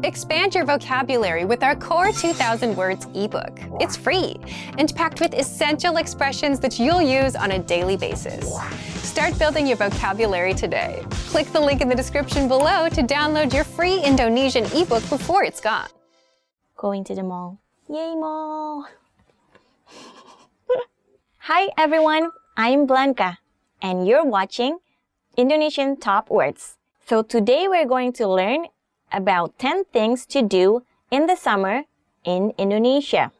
Expand your vocabulary with our Core 2000 Words ebook. It's free and packed with essential expressions that you'll use on a daily basis. Start building your vocabulary today. Click the link in the description below to download your free Indonesian ebook before it's gone. Going to the mall. Yay, mall! Hi everyone, I'm Blanca and you're watching Indonesian Top Words. So today we're going to learn about 10 things to do in the summer in Indonesia.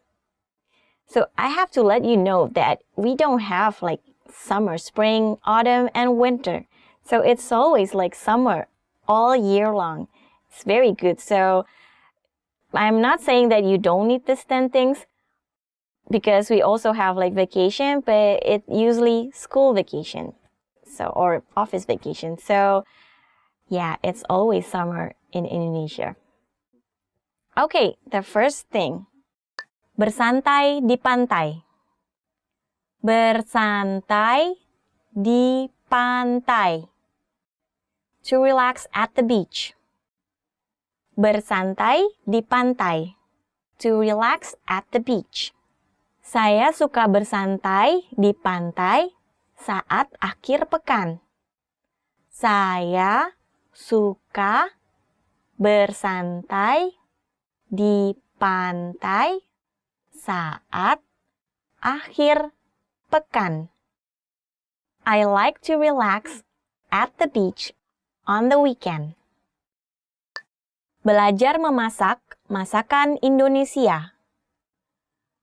So I have to let you know that we don't have like summer, spring, autumn, and winter. So it's always like summer all year long. It's very good. So I'm not saying that you don't need these 10 things because we also have like vacation, but it's usually school vacation. So, or office vacation. So yeah, it's always summer in Indonesia. Okay, the first thing. Bersantai di pantai. Bersantai di pantai. To relax at the beach. Bersantai di pantai. To relax at the beach. Saya suka bersantai di pantai saat akhir pekan. Saya suka bersantai di pantai saat akhir pekan. I like to relax at the beach on the weekend. Belajar memasak masakan Indonesia.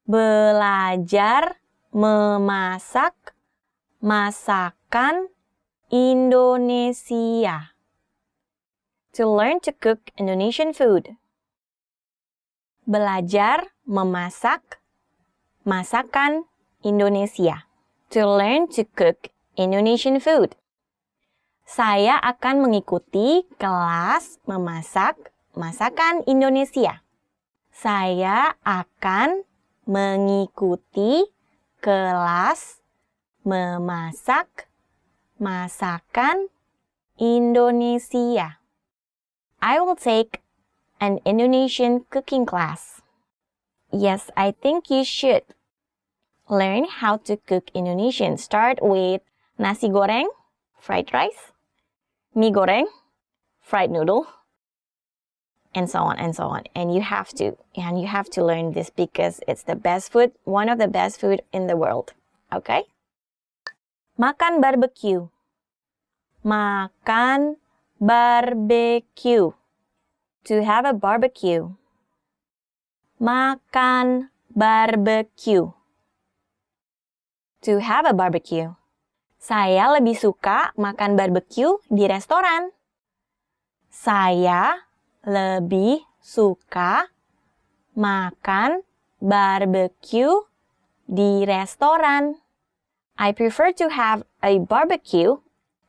Belajar memasak masakan Indonesia. To learn to cook Indonesian food. Belajar memasak masakan Indonesia. To learn to cook Indonesian food. Saya akan mengikuti kelas memasak masakan Indonesia. Saya akan mengikuti kelas memasak masakan Indonesia. I will take an Indonesian cooking class. Yes, I think you should learn how to cook Indonesian. Start with nasi goreng, fried rice, mie goreng, fried noodle, and so on and so on. And you have to learn this because it's the best food, one of the best food in the world. Okay? Makan barbecue. Makan barbecue. To have a barbecue. Makan barbecue. To have a barbecue. Saya lebih suka makan barbecue di restoran. Saya lebih suka makan barbecue di restoran. I prefer to have a barbecue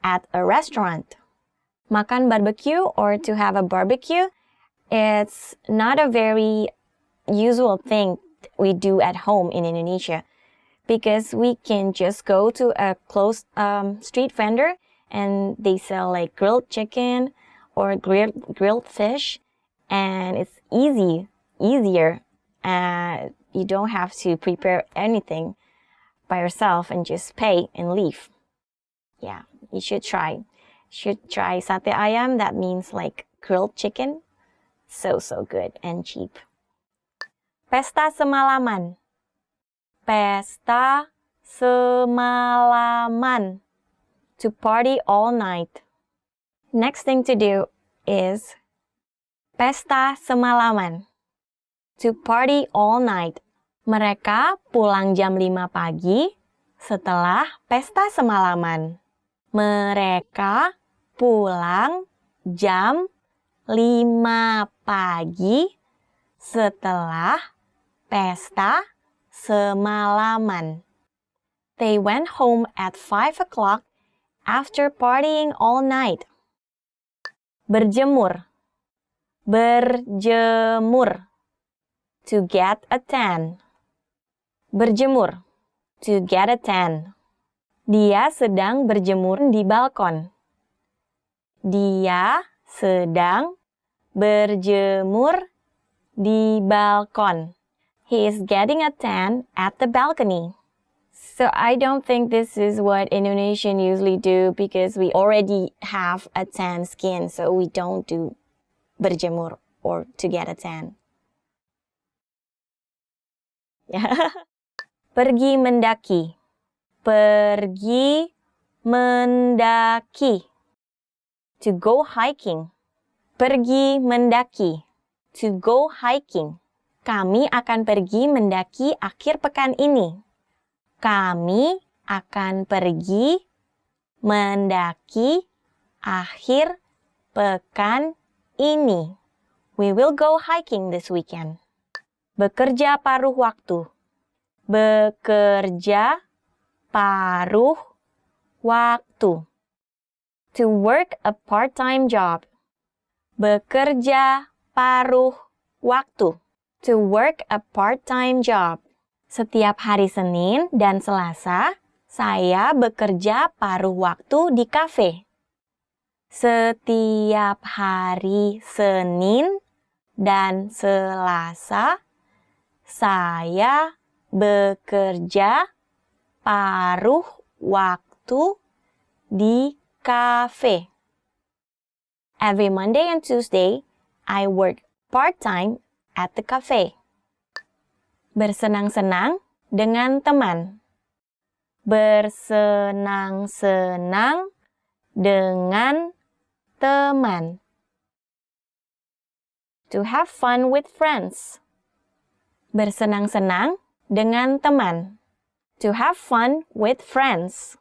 at a restaurant. Makan barbecue or to have a barbecue, it's not a very usual thing we do at home in Indonesia because we can just go to a close street vendor and they sell like grilled chicken or grilled fish, and it's easier. You don't have to prepare anything by yourself and just pay and leave. Yeah, you should try. Sate ayam. That means like grilled chicken. So good and cheap. Pesta semalaman. Pesta semalaman. To party all night. Next thing to do is pesta semalaman. To party all night. Mereka pulang jam 5 pagi setelah pesta semalaman. Mereka pulang jam 5 pagi setelah pesta semalaman. They went home at 5 o'clock after partying all night. Berjemur. Berjemur. To get a tan. Berjemur. To get a tan. Dia sedang berjemur di balkon. Dia sedang berjemur di balkon. He is getting a tan at the balcony. So I don't think this is what Indonesians usually do because we already have a tan skin, so we don't do berjemur or to get a tan. Pergi mendaki. Pergi mendaki. To go hiking. Pergi mendaki. To go hiking. Kami akan pergi mendaki akhir pekan ini. Kami akan pergi mendaki akhir pekan ini. We will go hiking this weekend. Bekerja paruh waktu. Bekerja paruh waktu. To work a part-time job. Bekerja paruh waktu. To work a part-time job. Setiap hari Senin dan Selasa, saya bekerja paruh waktu di kafe. Setiap hari Senin dan Selasa, saya bekerja paruh waktu di kafe. Every Monday and Tuesday, I work part-time at the cafe. Bersenang-senang dengan teman. Bersenang-senang dengan teman. To have fun with friends. Bersenang-senang dengan teman. To have fun with friends.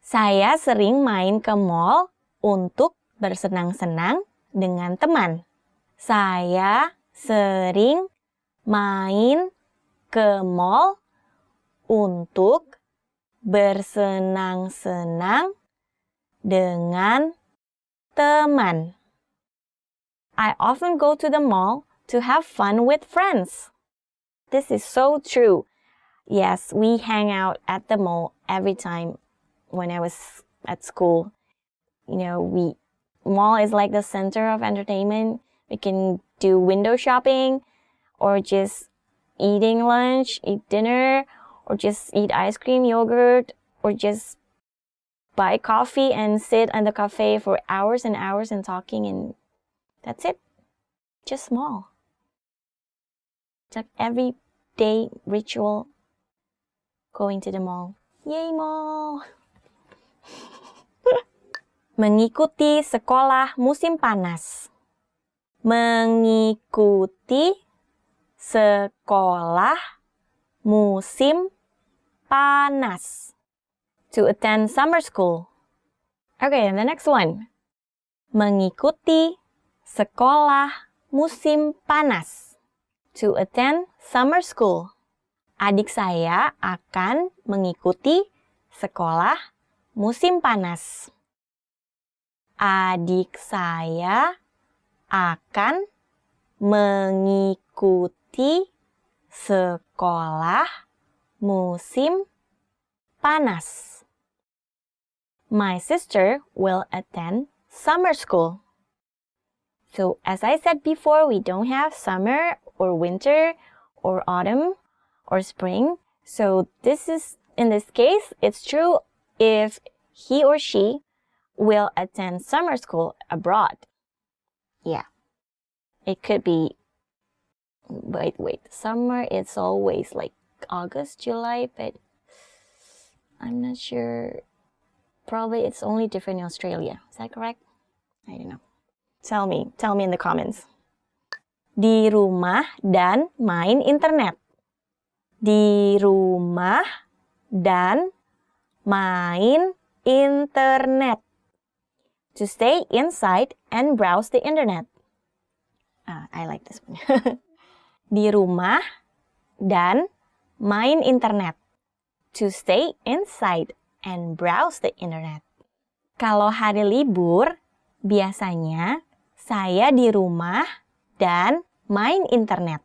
Saya sering main ke mall untuk bersenang-senang dengan teman. Saya sering main ke mall untuk bersenang-senang dengan teman. I often go to the mall to have fun with friends. This is so true. Yes, we hang out at the mall every time when I was at school. You know, mall is like the center of entertainment. We can do window shopping or just eating lunch, eat dinner, or just eat ice cream, yogurt, or just buy coffee and sit in the cafe for hours and hours and talking, and that's it. Just small. It's like everyday ritual going to the mall. Yay, mall! Mengikuti sekolah musim panas. Mengikuti sekolah musim panas. To attend summer school. Okay, and the next one. Mengikuti sekolah musim panas. To attend summer school. Adik saya akan mengikuti sekolah musim panas. Adik saya akan mengikuti sekolah musim panas. My sister will attend summer school. So as I said before, we don't have summer or winter or autumn or spring. So in this case, it's true if he or she will attend summer school abroad. Yeah. It could be, wait, summer it's always like August, July, but I'm not sure. Probably it's only different in Australia. Is that correct? I don't know. Tell me in the comments. Di rumah dan main internet. Di rumah dan main internet. To stay inside and browse the internet. I like this one. Di rumah dan main internet. To stay inside and browse the internet. Kalau hari libur, biasanya saya di rumah dan main internet.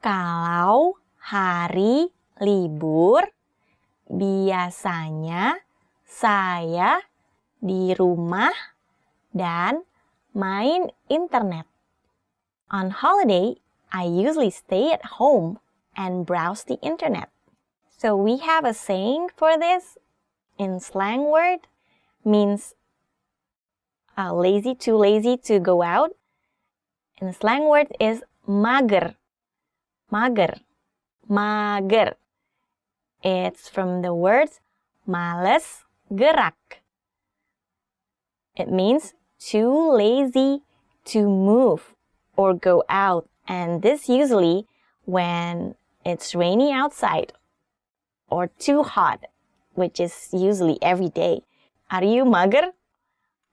Kalau hari libur, biasanya saya di rumah dan main internet. On holiday, I usually stay at home and browse the internet. So we have a saying for this in slang word, means too lazy to go out. And the slang word is mager. Mager. Mager. It's from the words males gerak. It means too lazy to move or go out. And this usually when it's rainy outside or too hot, which is usually every day. Are you mager?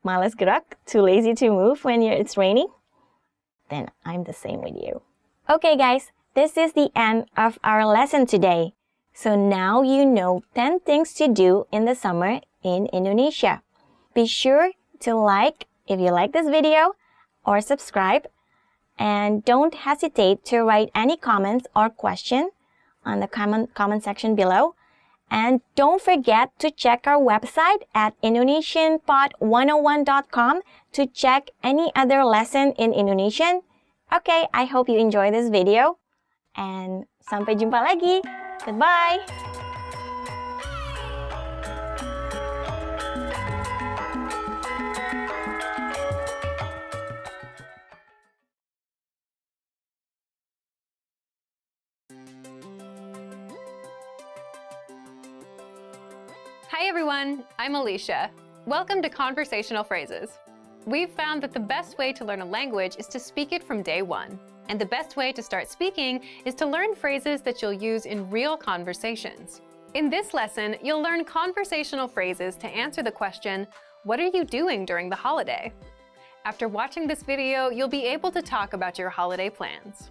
Males gerak? Too lazy to move when it's raining? Then I'm the same with you. Okay guys, this is the end of our lesson today. So now you know 10 things to do in the summer in Indonesia. Be sure to like if you like this video or subscribe. And don't hesitate to write any comments or question on the comment section below. And don't forget to check our website at indonesianpod101.com to check any other lesson in Indonesian. Okay, I hope you enjoy this video. And sampai jumpa lagi. Goodbye. Hi everyone, I'm Alicia. Welcome to Conversational Phrases. We've found that the best way to learn a language is to speak it from day one. And the best way to start speaking is to learn phrases that you'll use in real conversations. In this lesson, you'll learn conversational phrases to answer the question, what are you doing during the holiday? After watching this video, you'll be able to talk about your holiday plans.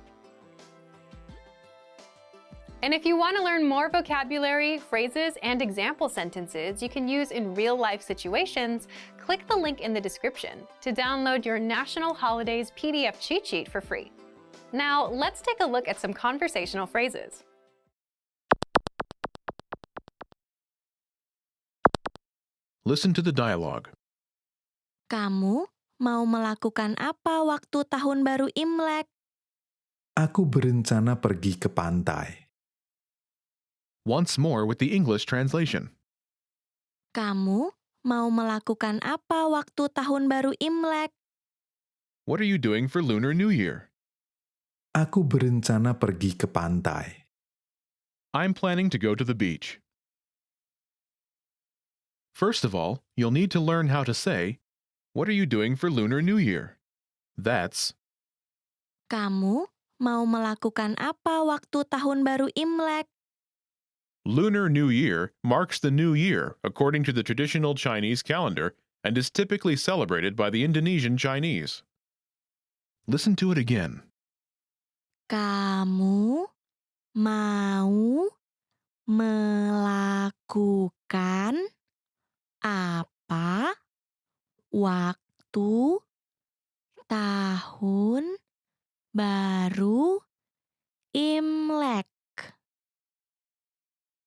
And if you want to learn more vocabulary, phrases, and example sentences you can use in real-life situations, click the link in the description to download your National Holidays PDF cheat sheet for free. Now, let's take a look at some conversational phrases. Listen to the dialogue. Kamu mau melakukan apa waktu Tahun Baru Imlek? Aku berencana pergi ke pantai. Once more with the English translation. Kamu mau melakukan apa waktu Tahun Baru Imlek? What are you doing for Lunar New Year? Aku berencana pergi ke pantai. I'm planning to go to the beach. First of all, you'll need to learn how to say, what are you doing for Lunar New Year? That's, Kamu mau melakukan apa waktu Tahun Baru Imlek? Lunar New Year marks the new year according to the traditional Chinese calendar and is typically celebrated by the Indonesian Chinese. Listen to it again. Kamu mau melakukan apa waktu Tahun Baru Imlek?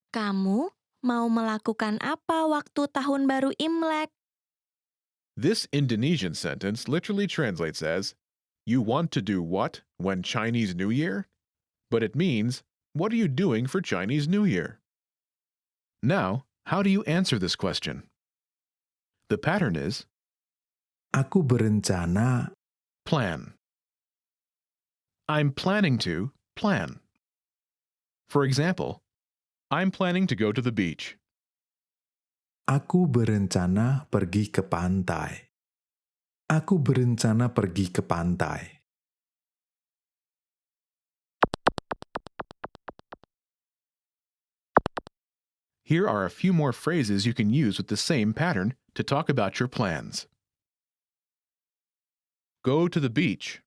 Kamu mau melakukan apa waktu Tahun Baru Imlek? This Indonesian sentence literally translates as, you want to do what when Chinese New Year? But it means, what are you doing for Chinese New Year? Now, how do you answer this question? The pattern is, Aku berencana, plan. I'm planning to plan. For example, I'm planning to go to the beach. aku berencana pergi ke pantai. Aku berencana pergi ke pantai. Here are a few more phrases you can use with the same pattern to talk about your plans. Go to the beach.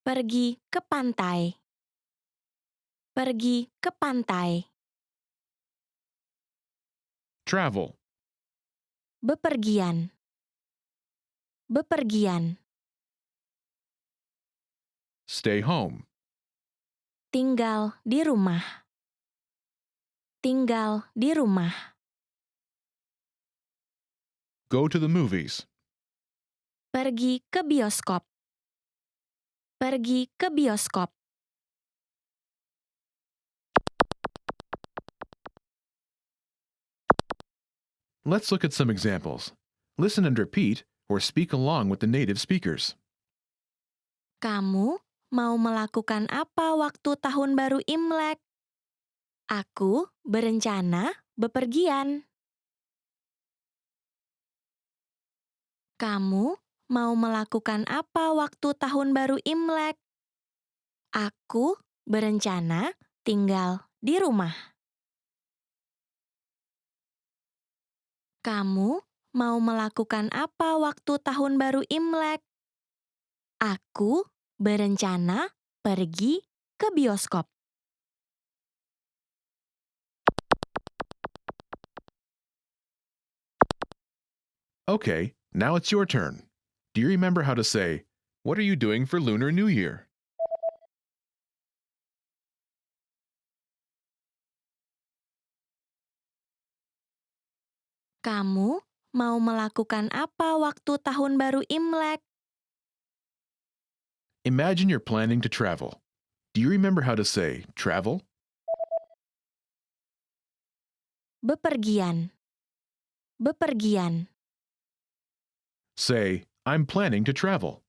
Pergi ke pantai. Pergi ke pantai. Travel. Bepergian. Bepergian. Stay home. Tinggal di rumah. Tinggal di rumah. Go to the movies. Pergi ke bioskop. Pergi ke bioskop. Let's look at some examples. Listen and repeat, or speak along with the native speakers. Kamu mau melakukan apa waktu tahun baru Imlek? Aku berencana bepergian. Kamu mau melakukan apa waktu tahun baru Imlek? Aku berencana tinggal di rumah. Kamu mau melakukan apa waktu tahun baru Imlek? Aku berencana pergi ke bioskop. Okay, now it's your turn. Do you remember how to say, "What are you doing for Lunar New Year?" Kamu mau melakukan apa waktu tahun baru Imlek? Imagine you're planning to travel. Do you remember how to say travel? Bepergian. Bepergian. Say, "I'm planning to travel."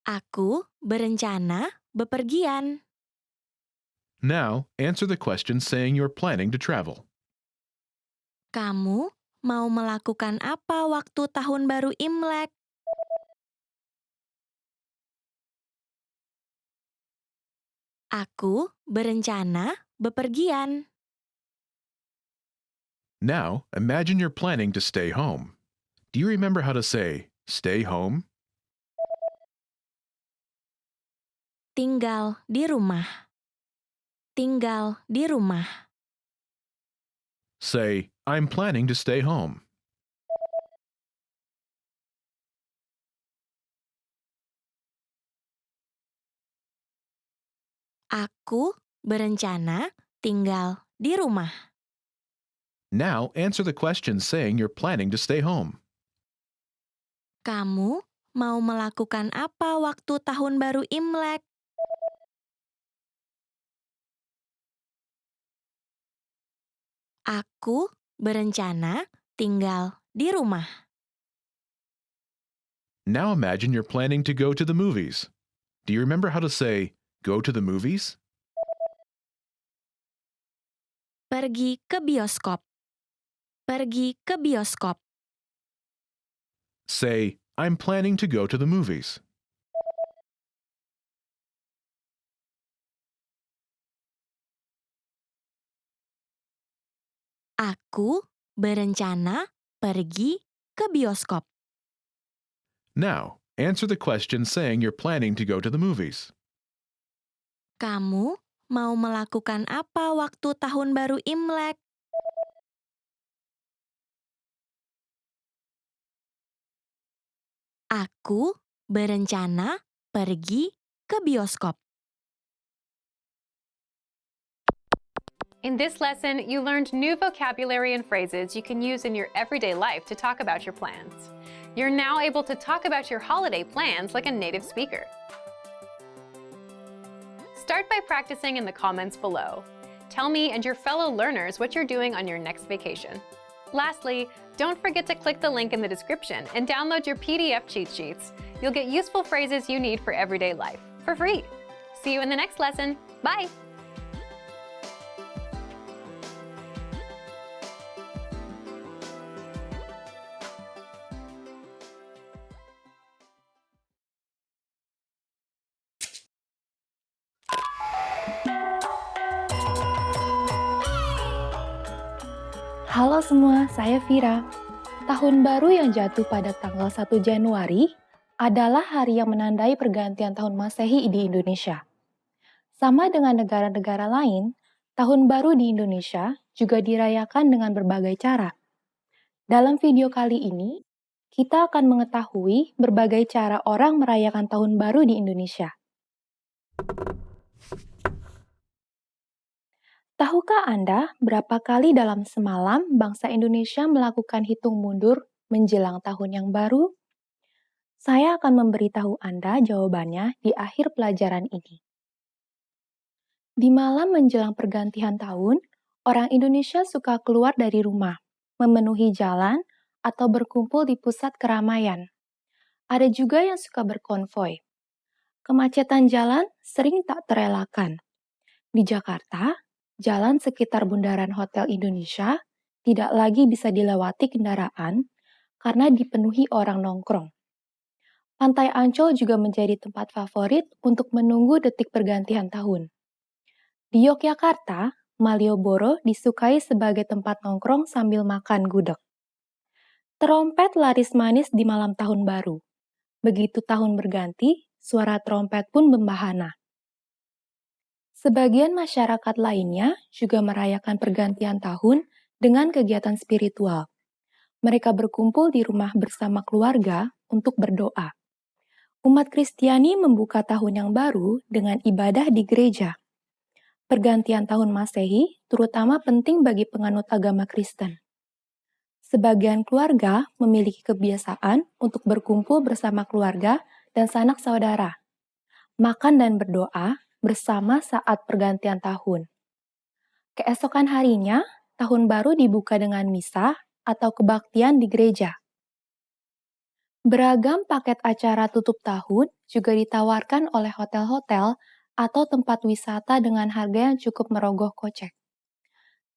Aku berencana bepergian. Now, answer the question saying you're planning to travel. Kamu mau melakukan apa waktu tahun baru Imlek? Aku berencana bepergian. Now, imagine you're planning to stay home. Do you remember how to say stay home? Tinggal di rumah. Tinggal di rumah. Say, "I'm planning to stay home." Aku berencana tinggal di rumah. Now, answer the question saying you're planning to stay home. Kamu mau melakukan apa waktu tahun baru Imlek? Aku berencana tinggal di rumah. Now imagine you're planning to go to the movies. Do you remember how to say go to the movies? Pergi ke bioskop. Pergi ke bioskop. Say, "I'm planning to go to the movies." Aku berencana pergi ke bioskop. Now, answer the question saying you're planning to go to the movies. Kamu mau melakukan apa waktu tahun baru Imlek? Aku berencana pergi ke bioskop. In this lesson, you learned new vocabulary and phrases you can use in your everyday life to talk about your plans. You're now able to talk about your holiday plans like a native speaker. Start by practicing in the comments below. Tell me and your fellow learners what you're doing on your next vacation. Lastly, don't forget to click the link in the description and download your PDF cheat sheets. You'll get useful phrases you need for everyday life for free. See you in the next lesson. Bye! Halo semua, saya Vira. Tahun baru yang jatuh pada tanggal 1 Januari adalah hari yang menandai pergantian tahun Masehi di Indonesia. Sama dengan negara-negara lain, tahun baru di Indonesia juga dirayakan dengan berbagai cara. Dalam video kali ini, kita akan mengetahui berbagai cara orang merayakan tahun baru di Indonesia. Tahukah Anda berapa kali dalam semalam bangsa Indonesia melakukan hitung mundur menjelang tahun yang baru? Saya akan memberitahu Anda jawabannya di akhir pelajaran ini. Di malam menjelang pergantian tahun, orang Indonesia suka keluar dari rumah, memenuhi jalan, atau berkumpul di pusat keramaian. Ada juga yang suka berkonvoi. Kemacetan jalan sering tak terelakkan. Di Jakarta, jalan sekitar Bundaran Hotel Indonesia tidak lagi bisa dilewati kendaraan karena dipenuhi orang nongkrong. Pantai Ancol juga menjadi tempat favorit untuk menunggu detik pergantian tahun. Di Yogyakarta, Malioboro disukai sebagai tempat nongkrong sambil makan gudeg. Trompet laris manis di malam tahun baru. Begitu tahun berganti, suara trompet pun membahana. Sebagian masyarakat lainnya juga merayakan pergantian tahun dengan kegiatan spiritual. Mereka berkumpul di rumah bersama keluarga untuk berdoa. Umat Kristiani membuka tahun yang baru dengan ibadah di gereja. Pergantian tahun Masehi terutama penting bagi penganut agama Kristen. Sebagian keluarga memiliki kebiasaan untuk berkumpul bersama keluarga dan sanak saudara, makan dan berdoa bersama saat pergantian tahun. Keesokan harinya, tahun baru dibuka dengan misa atau kebaktian di gereja. Beragam paket acara tutup tahun juga ditawarkan oleh hotel-hotel atau tempat wisata dengan harga yang cukup merogoh kocek.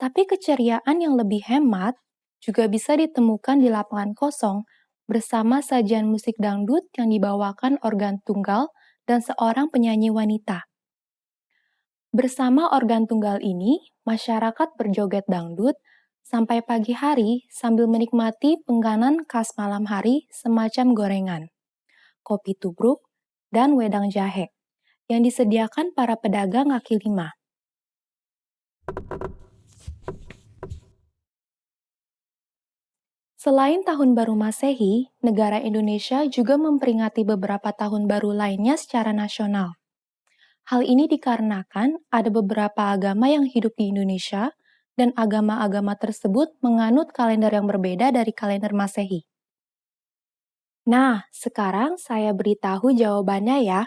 Tapi keceriaan yang lebih hemat juga bisa ditemukan di lapangan kosong bersama sajian musik dangdut yang dibawakan organ tunggal dan seorang penyanyi wanita. Bersama organ tunggal ini, masyarakat berjoget dangdut sampai pagi hari sambil menikmati penganan khas malam hari semacam gorengan, kopi tubruk, dan wedang jahe yang disediakan para pedagang kaki lima. Selain Tahun Baru Masehi, negara Indonesia juga memperingati beberapa tahun baru lainnya secara nasional. Hal ini dikarenakan ada beberapa agama yang hidup di Indonesia dan agama-agama tersebut menganut kalender yang berbeda dari kalender Masehi. Nah, sekarang saya beritahu jawabannya ya.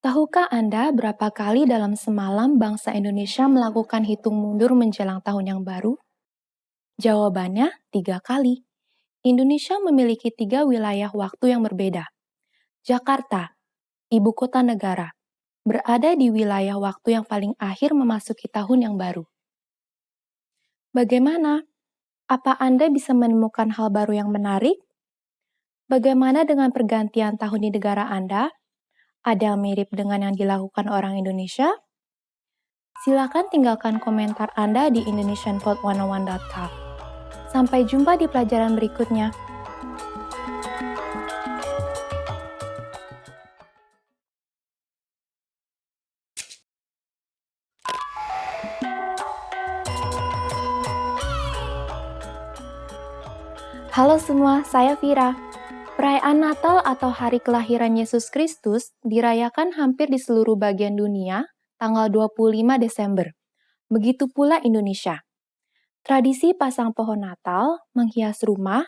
Tahukah Anda berapa kali dalam semalam bangsa Indonesia melakukan hitung mundur menjelang tahun yang baru? Jawabannya 3 kali. Indonesia memiliki 3 wilayah waktu yang berbeda. Jakarta, ibu kota negara, berada di wilayah waktu yang paling akhir memasuki tahun yang baru. Bagaimana? Apa Anda bisa menemukan hal baru yang menarik? Bagaimana dengan pergantian tahun di negara Anda? Ada yang mirip dengan yang dilakukan orang Indonesia? Silakan tinggalkan komentar Anda di indonesianpod101.com. Sampai jumpa di pelajaran berikutnya. Halo semua, saya Vira. Perayaan Natal atau Hari Kelahiran Yesus Kristus dirayakan hampir di seluruh bagian dunia tanggal 25 Desember. Begitu pula Indonesia. Tradisi pasang pohon Natal, menghias rumah,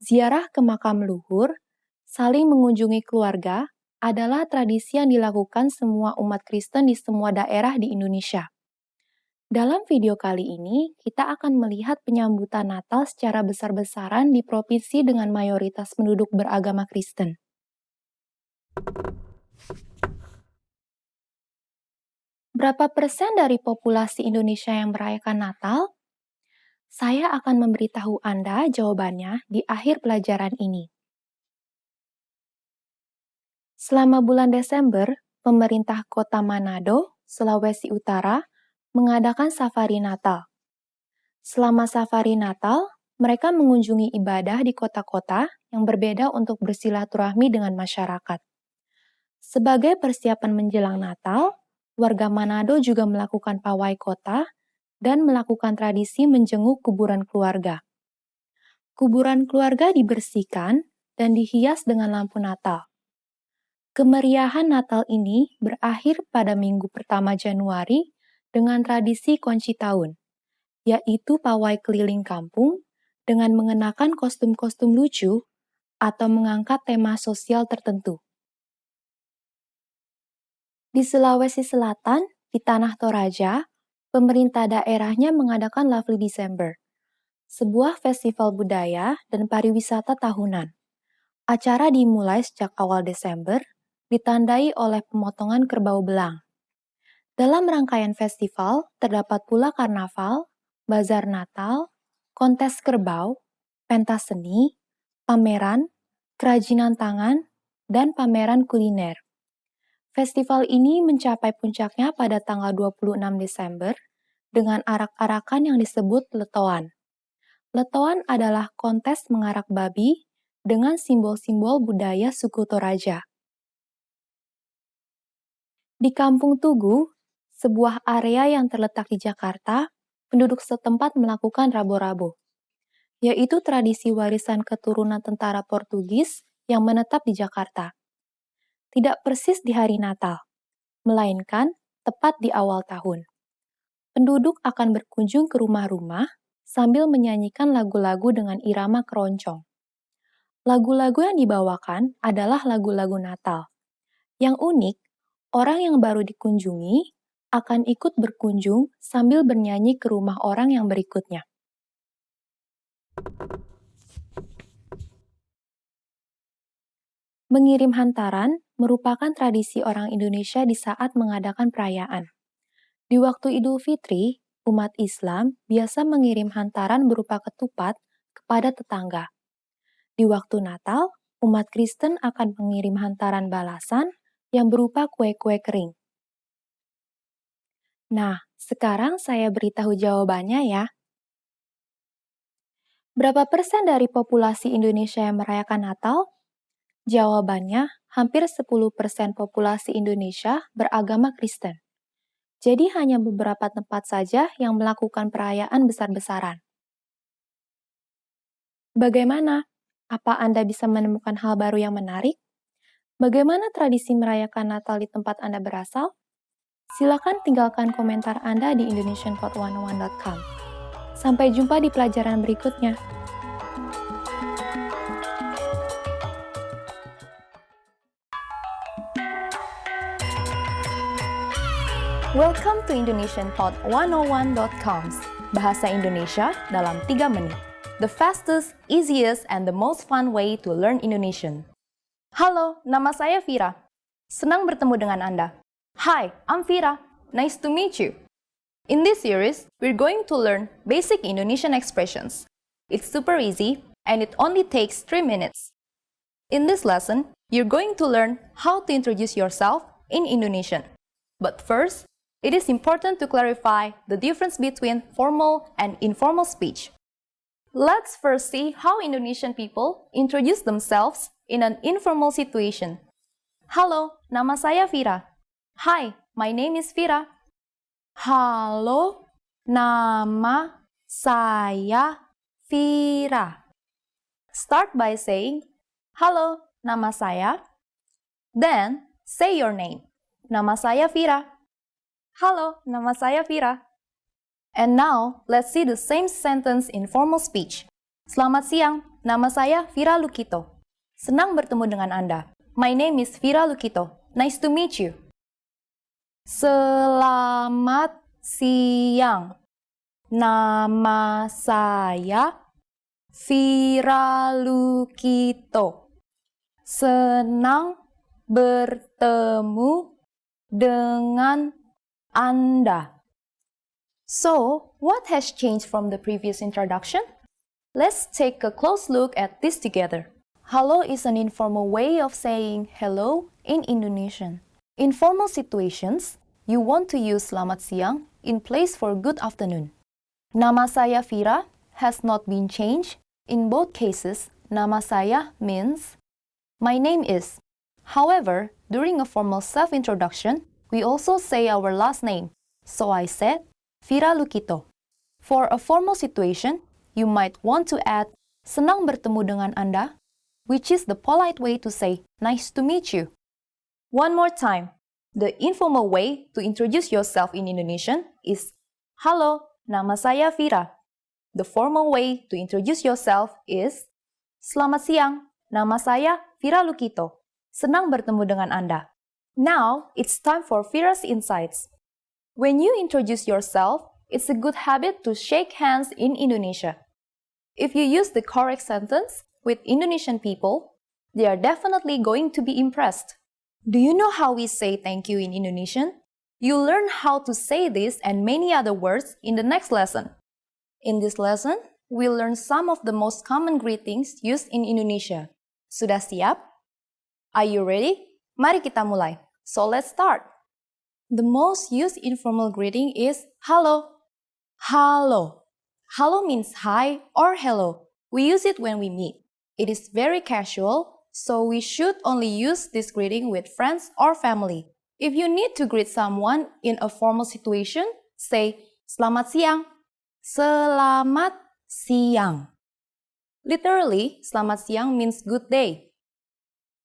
ziarah ke makam leluhur, saling mengunjungi keluarga adalah tradisi yang dilakukan semua umat Kristen di semua daerah di Indonesia. Dalam video kali ini, kita akan melihat penyambutan Natal secara besar-besaran di provinsi dengan mayoritas penduduk beragama Kristen. Berapa persen dari populasi Indonesia yang merayakan Natal? Saya akan memberitahu Anda jawabannya di akhir pelajaran ini. Selama bulan Desember, pemerintah kota Manado, Sulawesi Utara, mengadakan safari Natal. Selama safari Natal, mereka mengunjungi ibadah di kota-kota yang berbeda untuk bersilaturahmi dengan masyarakat. Sebagai persiapan menjelang Natal, warga Manado juga melakukan pawai kota dan melakukan tradisi menjenguk kuburan keluarga. Kuburan keluarga dibersihkan dan dihias dengan lampu Natal. Kemeriahan Natal ini berakhir pada minggu pertama Januari dengan tradisi kunci tahun, yaitu pawai keliling kampung dengan mengenakan kostum-kostum lucu atau mengangkat tema sosial tertentu. Di Sulawesi Selatan, di Tanah Toraja, pemerintah daerahnya mengadakan Lovely December, sebuah festival budaya dan pariwisata tahunan. Acara dimulai sejak awal Desember, ditandai oleh pemotongan kerbau belang. Dalam rangkaian festival, terdapat pula karnaval, bazar Natal, kontes kerbau, pentas seni, pameran, kerajinan tangan, dan pameran kuliner. Festival ini mencapai puncaknya pada tanggal 26 Desember dengan arak-arakan yang disebut letoan. Letoan adalah kontes mengarak babi dengan simbol-simbol budaya suku Toraja. Di Kampung Tugu, sebuah area yang terletak di Jakarta, penduduk setempat melakukan rabo-rabo, yaitu tradisi warisan keturunan tentara Portugis yang menetap di Jakarta. Tidak persis di hari Natal, melainkan tepat di awal tahun. Penduduk akan berkunjung ke rumah-rumah sambil menyanyikan lagu-lagu dengan irama keroncong. Lagu-lagu yang dibawakan adalah lagu-lagu Natal. Yang unik, orang yang baru dikunjungi akan ikut berkunjung sambil bernyanyi ke rumah orang yang berikutnya. Mengirim hantaran merupakan tradisi orang Indonesia di saat mengadakan perayaan. Di waktu Idul Fitri, umat Islam biasa mengirim hantaran berupa ketupat kepada tetangga. Di waktu Natal, umat Kristen akan mengirim hantaran balasan yang berupa kue-kue kering. Nah, sekarang saya beritahu jawabannya ya. Berapa persen dari populasi Indonesia yang merayakan Natal? Jawabannya, hampir 10% populasi Indonesia beragama Kristen. Jadi hanya beberapa tempat saja yang melakukan perayaan besar-besaran. Bagaimana? Apa Anda bisa menemukan hal baru yang menarik? Bagaimana tradisi merayakan Natal di tempat Anda berasal? Silakan tinggalkan komentar Anda di indonesianpod101.com. Sampai jumpa di pelajaran berikutnya. Welcome to indonesianpod101.com's Bahasa Indonesia dalam 3 menit. The fastest, easiest, and the most fun way to learn Indonesian. Halo, nama saya Vira. Senang bertemu dengan Anda. Hi, I'm Vira. Nice to meet you. In this series, we're going to learn basic Indonesian expressions. It's super easy, and it only takes 3 minutes. In this lesson, you're going to learn how to introduce yourself in Indonesian. But first, it is important to clarify the difference between formal and informal speech. Let's first see how Indonesian people introduce themselves in an informal situation. Halo, nama saya Vira. Hi, my name is Vira. Halo, nama saya Vira. Start by saying, halo, nama saya. Then, say your name. Nama saya Vira. Halo, nama saya Vira. And now, let's see the same sentence in formal speech. Selamat siang, nama saya Vira Lukito. Senang bertemu dengan Anda. My name is Vira Lukito. Nice to meet you. Selamat siang, nama saya Vira Lukito. Senang bertemu dengan Anda. So, what has changed from the previous introduction? Let's take a close look at this together. Halo is an informal way of saying hello in Indonesian. In formal situations, you want to use selamat siang in place for good afternoon. Nama saya Vira has not been changed. In both cases, nama saya means my name is. However, during a formal self-introduction, we also say our last name. So I said, Vira Lukito. For a formal situation, you might want to add, senang bertemu dengan Anda, which is the polite way to say, nice to meet you. One more time. The informal way to introduce yourself in Indonesian is Halo, nama saya Vira. The formal way to introduce yourself is Selamat siang, nama saya Vira Lukito. Senang bertemu dengan Anda. Now, it's time for Vira's Insights. When you introduce yourself, it's a good habit to shake hands in Indonesia. If you use the correct sentence with Indonesian people, they are definitely going to be impressed. Do you know how we say thank you in Indonesian? You'll learn how to say this and many other words in the next lesson. In this lesson, we'll learn some of the most common greetings used in Indonesia. Sudah siap? Are you ready? Mari kita mulai. So let's start. The most used informal greeting is halo. Halo. Halo means hi or hello. We use it when we meet. It is very casual, so we should only use this greeting with friends or family. If you need to greet someone in a formal situation, say selamat siang. Selamat siang. Literally, selamat siang means good day.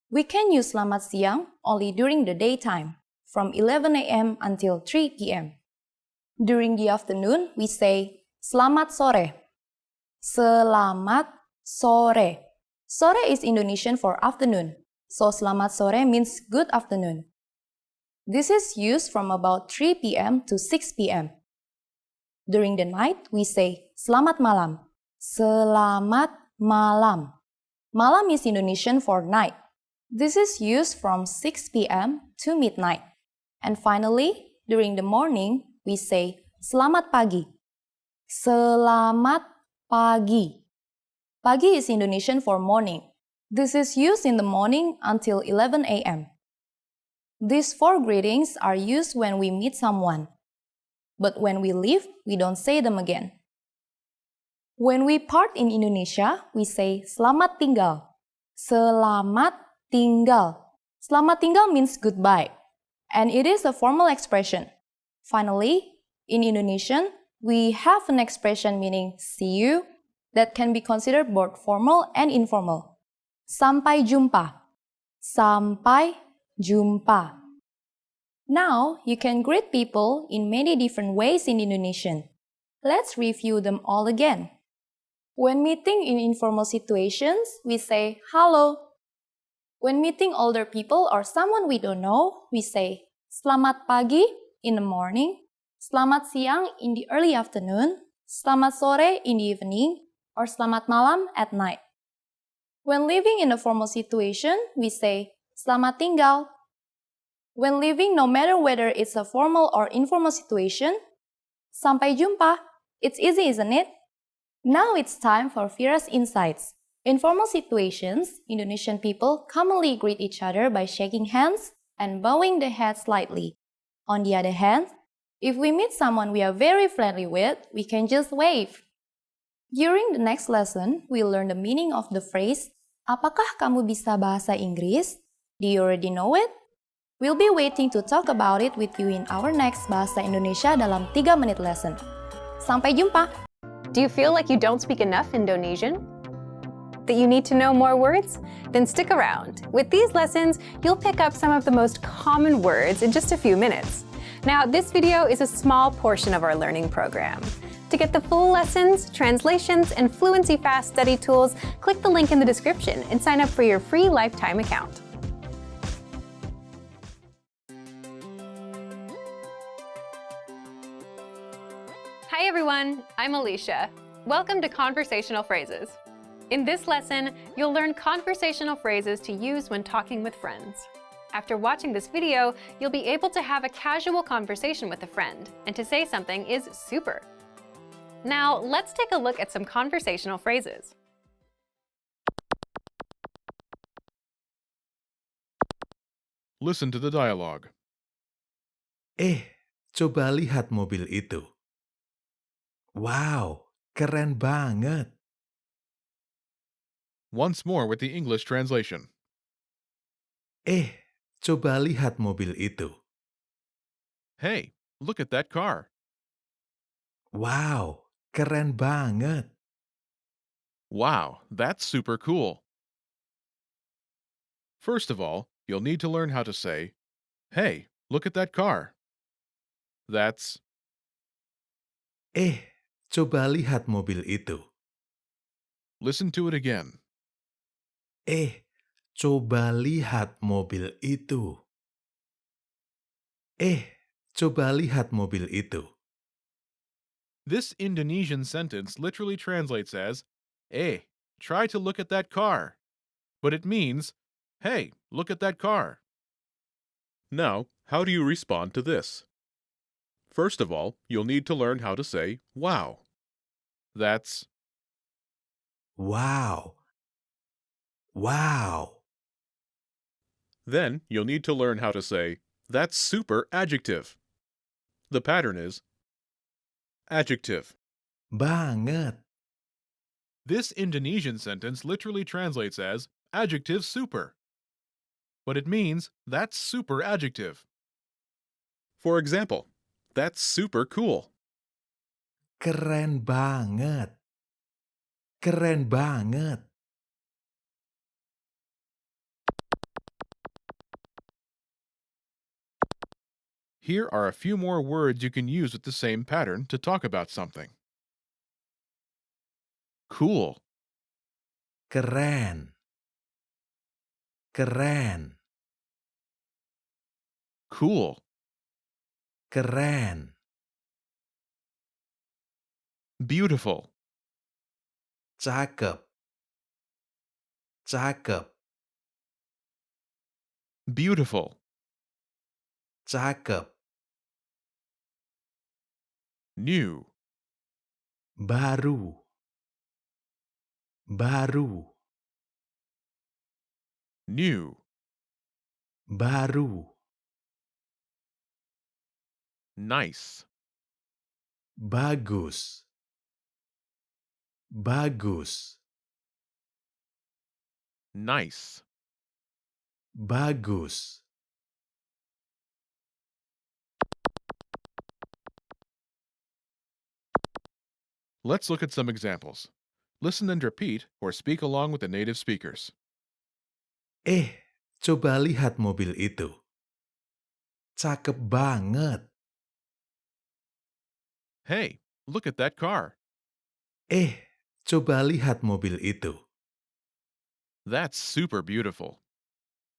We can use selamat siang only during the daytime, from 11 a.m. until 3 p.m. During the afternoon, we say selamat sore. Selamat sore. Sore is Indonesian for afternoon, so selamat sore means good afternoon. This is used from about 3 p.m. to 6 p.m. During the night, we say selamat malam. Selamat malam. Malam is Indonesian for night. This is used from 6 p.m. to midnight. And finally, during the morning, we say selamat pagi. Selamat pagi. Pagi is Indonesian for morning. This is used in the morning until 11 a.m. These 4 greetings are used when we meet someone. But when we leave, we don't say them again. When we part in Indonesia, we say selamat tinggal. Selamat tinggal. Selamat tinggal means goodbye, and it is a formal expression. Finally, in Indonesian, we have an expression meaning see you that can be considered both formal and informal. Sampai jumpa. Sampai jumpa. Now, you can greet people in many different ways in Indonesian. Let's review them all again. When meeting in informal situations, we say halo. When meeting older people or someone we don't know, we say selamat pagi in the morning, selamat siang in the early afternoon, selamat sore in the evening, or selamat malam at night. When living in a formal situation, we say selamat tinggal. When living, no matter whether it's a formal or informal situation, sampai jumpa. It's easy, isn't it? Now it's time for Vira's Insights. In formal situations, Indonesian people commonly greet each other by shaking hands and bowing the head slightly. On the other hand, if we meet someone we are very friendly with, we can just wave. During the next lesson, we'll learn the meaning of the phrase, apakah kamu bisa bahasa Inggris? Do you already know it? We'll be waiting to talk about it with you in our next Bahasa Indonesia dalam 3 menit lesson. Sampai jumpa! Do you feel like you don't speak enough Indonesian? That you need to know more words? Then stick around. With these lessons, you'll pick up some of the most common words in just a few minutes. Now, this video is a small portion of our learning program. To get the full lessons, translations, and Fluency Fast study tools, click the link in the description and sign up for your free lifetime account. Hi everyone, I'm Alicia. Welcome to Conversational Phrases. In this lesson, you'll learn conversational phrases to use when talking with friends. After watching this video, you'll be able to have a casual conversation with a friend, and to say something is super. Now, let's take a look at some conversational phrases. Listen to the dialogue. Coba lihat mobil itu. Wow, keren banget. Once more with the English translation. Coba lihat mobil itu. Hey, look at that car. Wow, keren banget. Wow, that's super cool. First of all, you'll need to learn how to say, hey, look at that car. That's Coba lihat mobil itu. listen to it again. Coba lihat mobil itu. Coba lihat mobil itu. This Indonesian sentence literally translates as, try to look at that car. But it means, hey, look at that car. Now, how do you respond to this? First of all, you'll need to learn how to say wow. That's Wow. Wow. Then you'll need to learn how to say, that's super adjective. The pattern is adjective. Banget. This Indonesian sentence literally translates as adjective super. But it means that's super adjective. For example, that's super cool. Keren banget. Keren banget. Here are a few more words you can use with the same pattern to talk about something. Cool, Keren. Keren. cool, Keren. beautiful, Cakep. Cakep. beautiful, Cakep. new, Baru. Baru. new, Baru. nice, Bagus. Bagus. nice. Bagus. Let's look at some examples. Listen and repeat or speak along with the native speakers. Coba lihat mobil itu. Cakep banget. Hey, look at that car. Coba lihat mobil itu. That's super beautiful.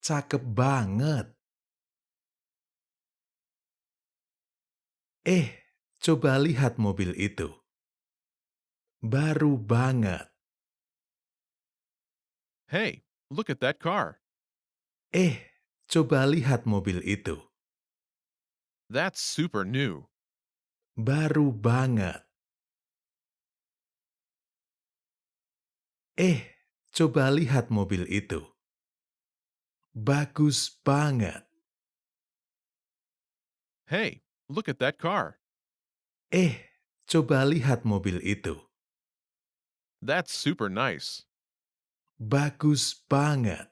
Cakep banget. Coba lihat mobil itu. Baru banget. Hey, look at that car. Coba lihat mobil itu. That's super new. Baru banget. Coba lihat mobil itu. Bagus banget. Hey, look at that car. Coba lihat mobil itu. That's super nice. Bagus banget.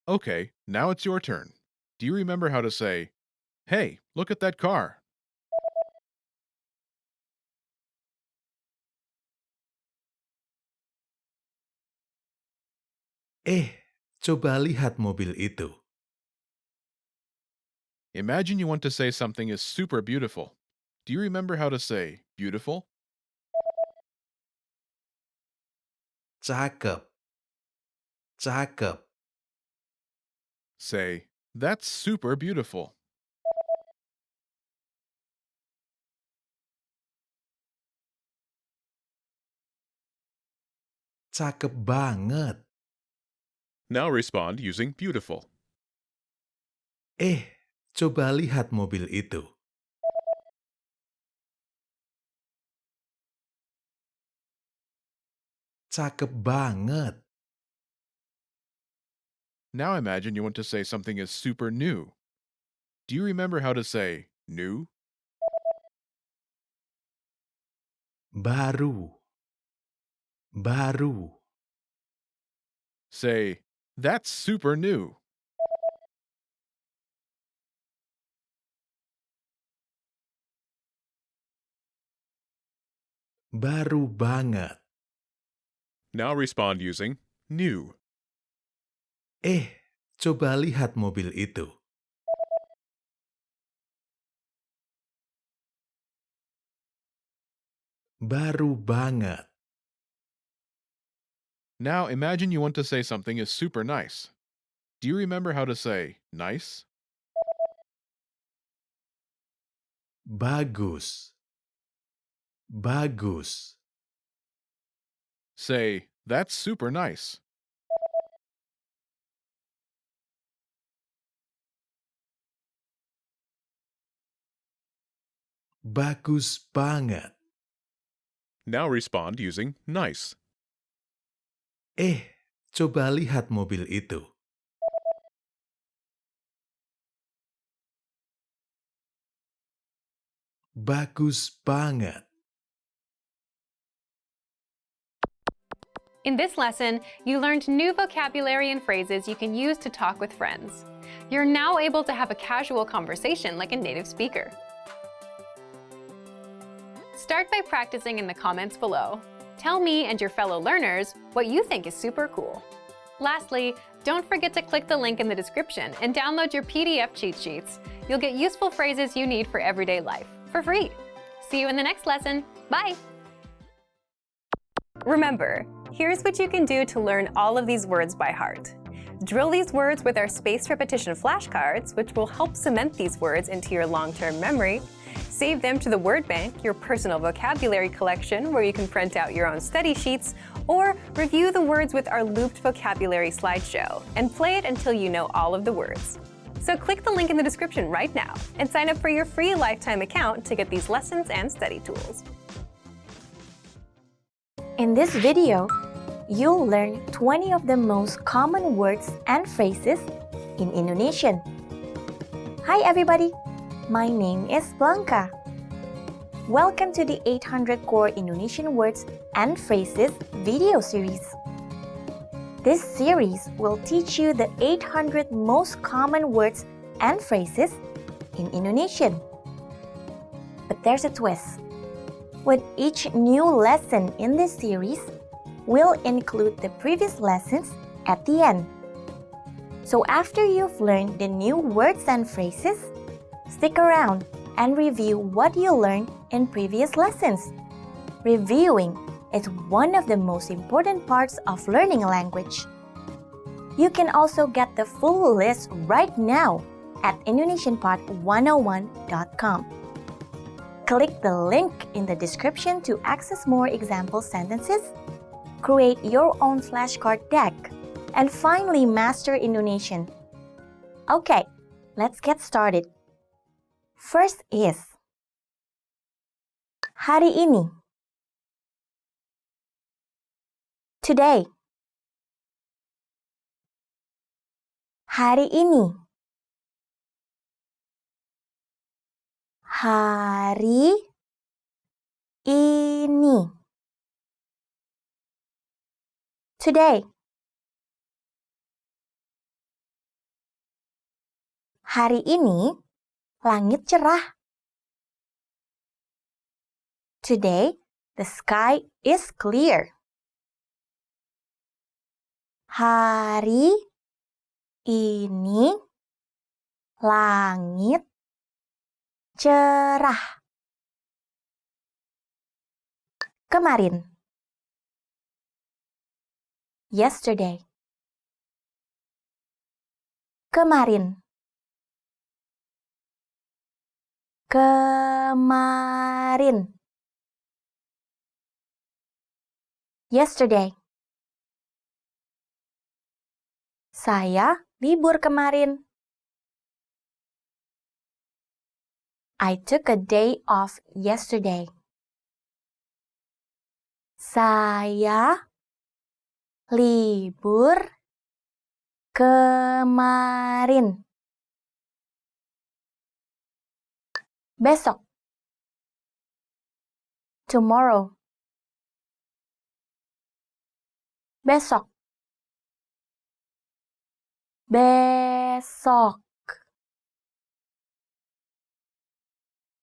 Okay, now it's your turn. Do you remember how to say, hey, look at that car? Coba lihat mobil itu. Imagine you want to say something is super beautiful. Do you remember how to say beautiful? Cakep. Cakep. Say, that's super beautiful. Cakep banget. Now respond using beautiful. Coba lihat mobil itu. Cakep banget. Now imagine you want to say something is super new. Do you remember how to say new? Baru. Baru. Say, that's super new. Baru banget. Now respond using new. Coba lihat mobil itu. Baru banget. Now imagine you want to say something is super nice. Do you remember how to say nice? Bagus. Bagus. Say, that's super nice. Bagus banget. Now respond using nice. Coba lihat mobil itu. Bagus banget. In this lesson, you learned new vocabulary and phrases you can use to talk with friends. You're now able to have a casual conversation like a native speaker. Start by practicing in the comments below. Tell me and your fellow learners what you think is super cool. Lastly, don't forget to click the link in the description and download your PDF cheat sheets. You'll get useful phrases you need for everyday life for free. See you in the next lesson. Bye! Remember, here's what you can do to learn all of these words by heart. Drill these words with our spaced repetition flashcards, which will help cement these words into your long-term memory. Save them to the Word Bank, your personal vocabulary collection, where you can print out your own study sheets, or review the words with our looped vocabulary slideshow and play it until you know all of the words. So click the link in the description right now and sign up for your free lifetime account to get these lessons and study tools. In this video, you'll learn 20 of the most common words and phrases in Indonesian. Hi everybody, my name is Blanca. Welcome to the 800 Core Indonesian Words and Phrases video series. This series will teach you the 800 most common words and phrases in Indonesian. But there's a twist. With each new lesson in this series, we'll include the previous lessons at the end. So after you've learned the new words and phrases, stick around and review what you learned in previous lessons. Reviewing is one of the most important parts of learning a language. You can also get the full list right now at IndonesianPod101.com. Click the link in the description to access more example sentences, create your own flashcard deck, and finally master Indonesian. Okay, let's get started. First is hari ini. Today. Hari ini. Hari ini. Today. Hari ini langit cerah. Today, the sky is clear. Hari ini langit cerah. Kemarin. Yesterday. Kemarin. Kemarin. Yesterday. Saya libur kemarin. I took a day off yesterday. Saya libur kemarin. Besok. Tomorrow. Besok. Besok.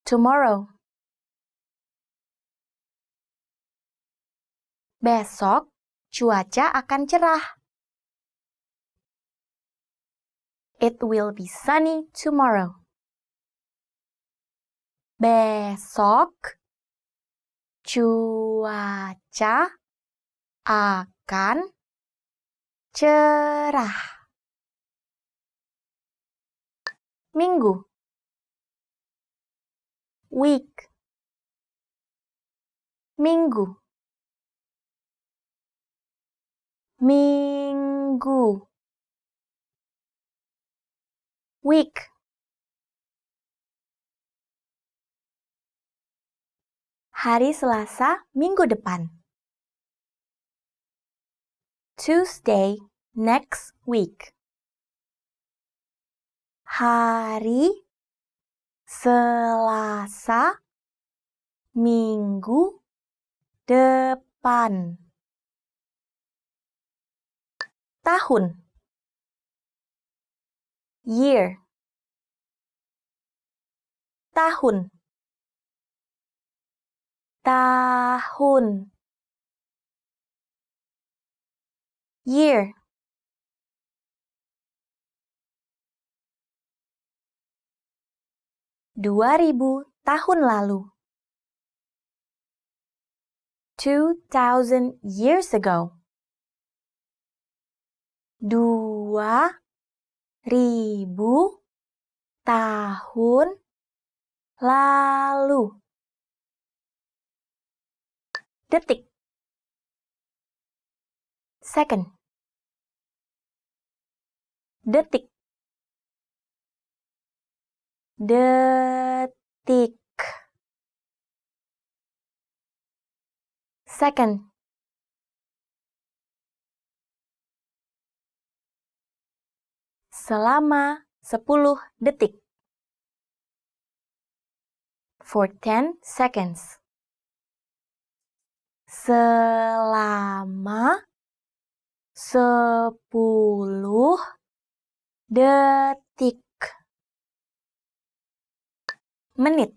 Tomorrow. Besok cuaca akan cerah. It will be sunny tomorrow. Besok cuaca akan cerah. Minggu. Week. Minggu. Minggu. Week. Hari Selasa minggu depan. Tuesday next week. Hari Selasa minggu depan. Tahun. Year. Tahun. Tahun. Year. Tahun lalu. 2000 years ago. 2000 tahun lalu. Detik. Second. Detik. Detik. Second. Selama 10 detik. For 10 seconds. Selama 10 detik. Menit.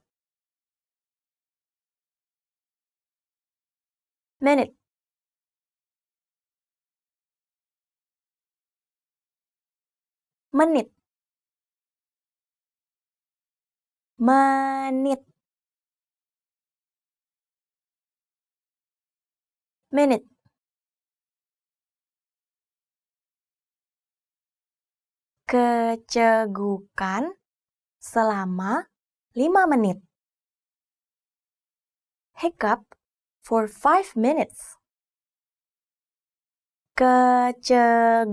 Minute. Menit. Menit. Minute. Kecegukan selama 5 menit. Hiccup for 5 minutes. Kecegukan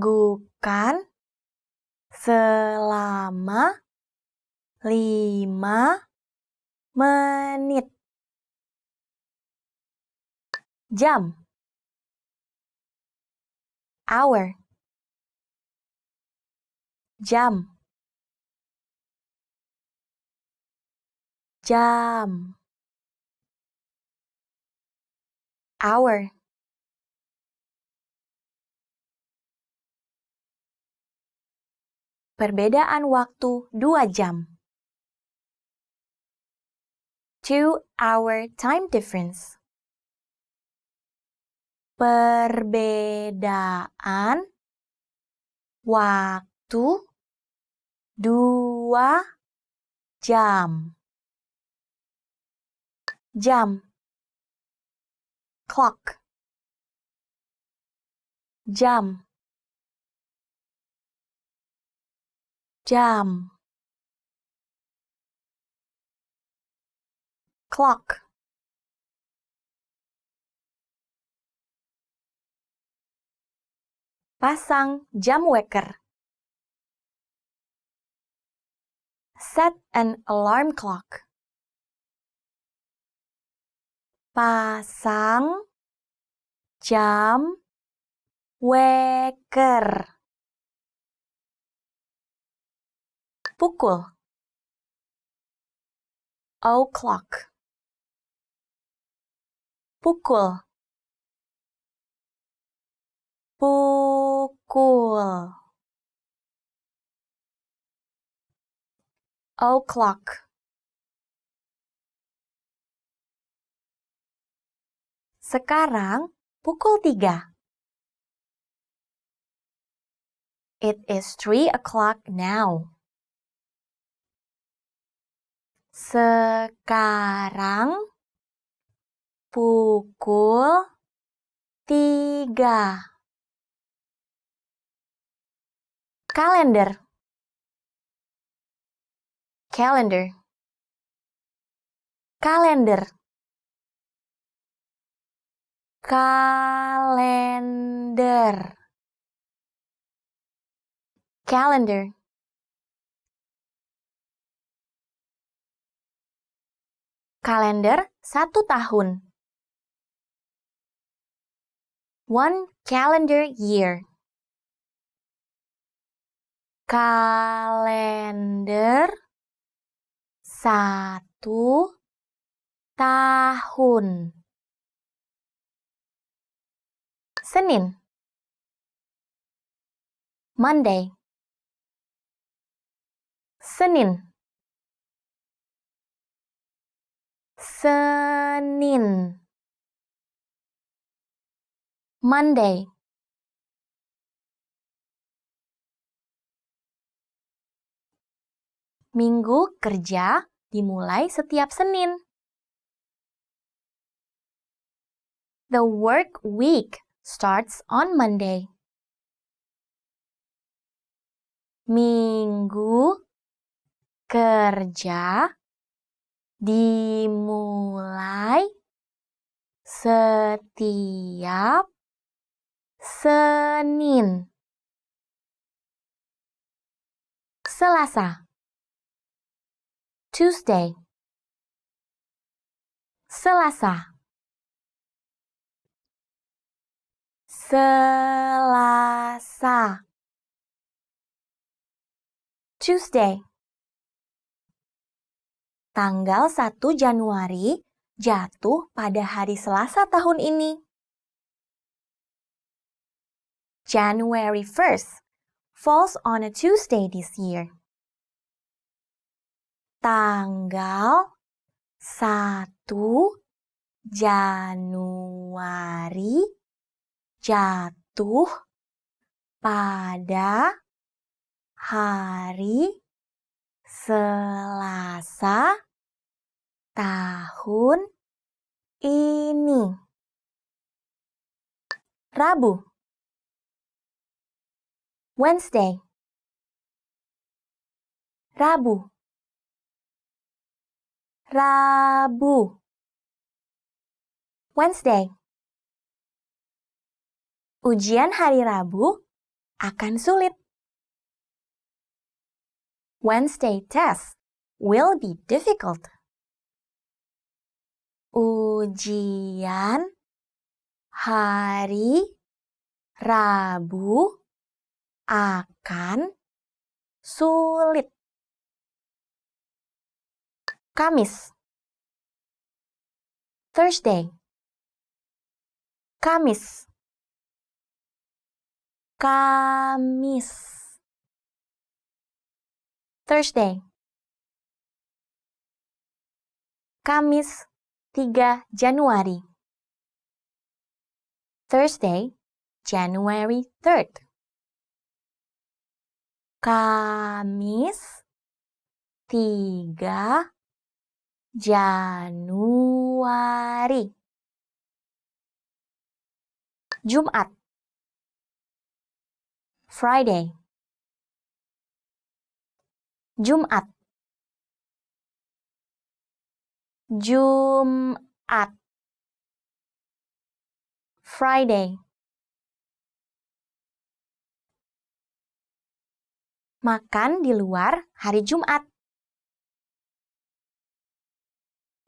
selama 5 menit. Jam. Hour. Jam. Jam. Hour. Perbedaan waktu 2 jam. 2-hour time difference. Perbedaan waktu 2 jam. Jam. Clock. Jam. Jam. Clock. Pasang jam wecker. Set an alarm clock. Pasang jam wecker. Pukul. O'clock. Pukul. Pukul. O'clock. Sekarang pukul 3. It is 3 o'clock now. Sekarang pukul 3. Kalender. Calendar. Kalender. Kalender. Calendar. Kalender 1 tahun. 1 calendar year. Kalender 1 tahun. Senin. Monday. Senin. Senin. Monday. Minggu kerja dimulai setiap Senin. The work week starts on Monday. Minggu kerja dimulai setiap Senin. Selasa. Tuesday. Selasa. Selasa. Tuesday. Tanggal 1 Januari jatuh pada hari Selasa tahun ini. January 1st falls on a Tuesday this year. Tanggal 1 Januari jatuh pada hari Selasa tahun ini. Rabu. Wednesday. Rabu. Rabu. Wednesday. Ujian hari Rabu akan sulit. Wednesday test will be difficult. Ujian hari Rabu akan sulit. Kamis. Thursday. Kamis. Kamis. Thursday. Kamis 3 Januari. Thursday, January 3rd. Kamis 3 Januari. Jumat. Friday. Jumat. Jumat. Friday. Makan di luar hari Jumat.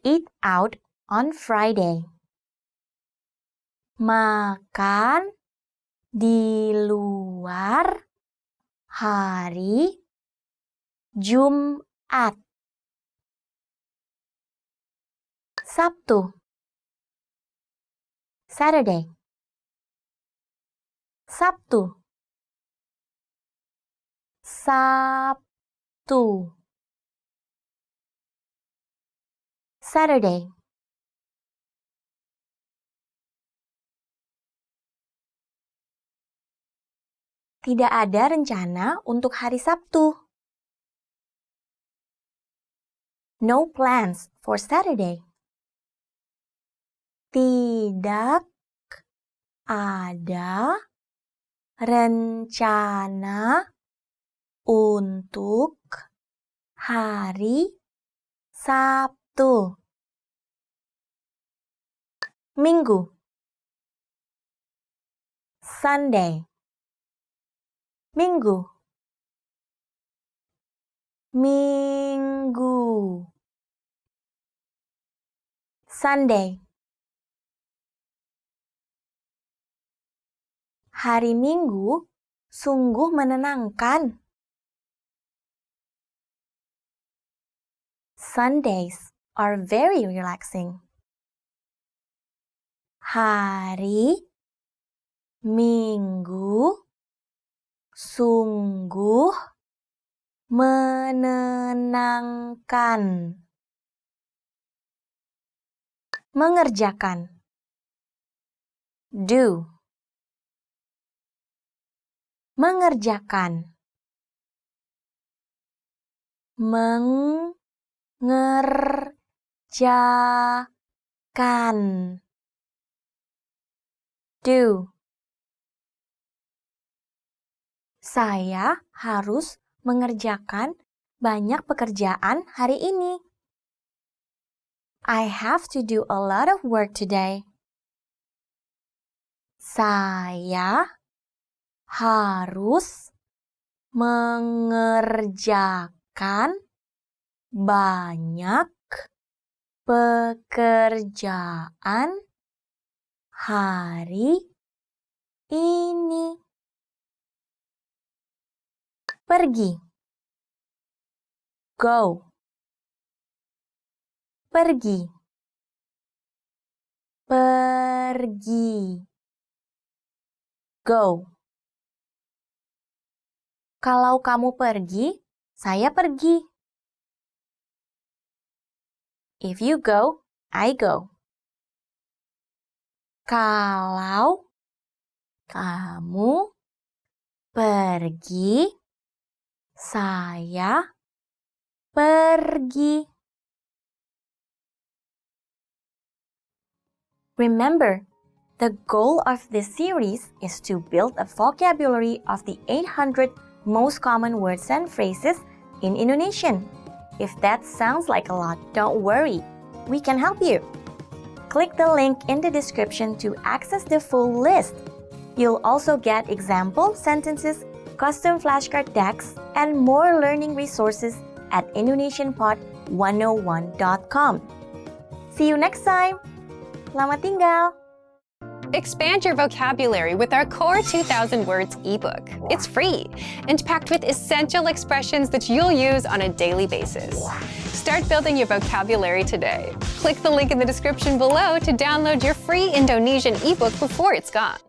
Eat out on Friday. Makan di luar hari Jumat. Sabtu. Saturday. Sabtu. Sabtu. Saturday. Tidak ada rencana untuk hari Sabtu. No plans for Saturday. Tidak ada rencana untuk hari Sabtu. Minggu. Sunday. Minggu. Minggu. Sunday. Hari Minggu sungguh menenangkan. Sundays are very relaxing. Hari Minggu sungguh menenangkan. Mengerjakan. Do. Mengerjakan. Mengerjakan. Do. Saya harus mengerjakan banyak pekerjaan hari ini. I have to do a lot of work today. Saya harus mengerjakan banyak pekerjaan hari ini. Pergi. Go. Pergi. Pergi. Go. Kalau kamu pergi, saya pergi. If you go, I go. Kalau kamu pergi, saya pergi. Remember, the goal of this series is to build a vocabulary of the 800 most common words and phrases in Indonesian. If that sounds like a lot, don't worry. We can help you. Click the link in the description to access the full list. You'll also get example sentences, custom flashcard decks, and more learning resources at indonesianpod101.com. See you next time! Selamat tinggal! Expand your vocabulary with our Core 2000 Words ebook. It's free and packed with essential expressions that you'll use on a daily basis. Start building your vocabulary today. Click the link in the description below to download your free Indonesian ebook before it's gone.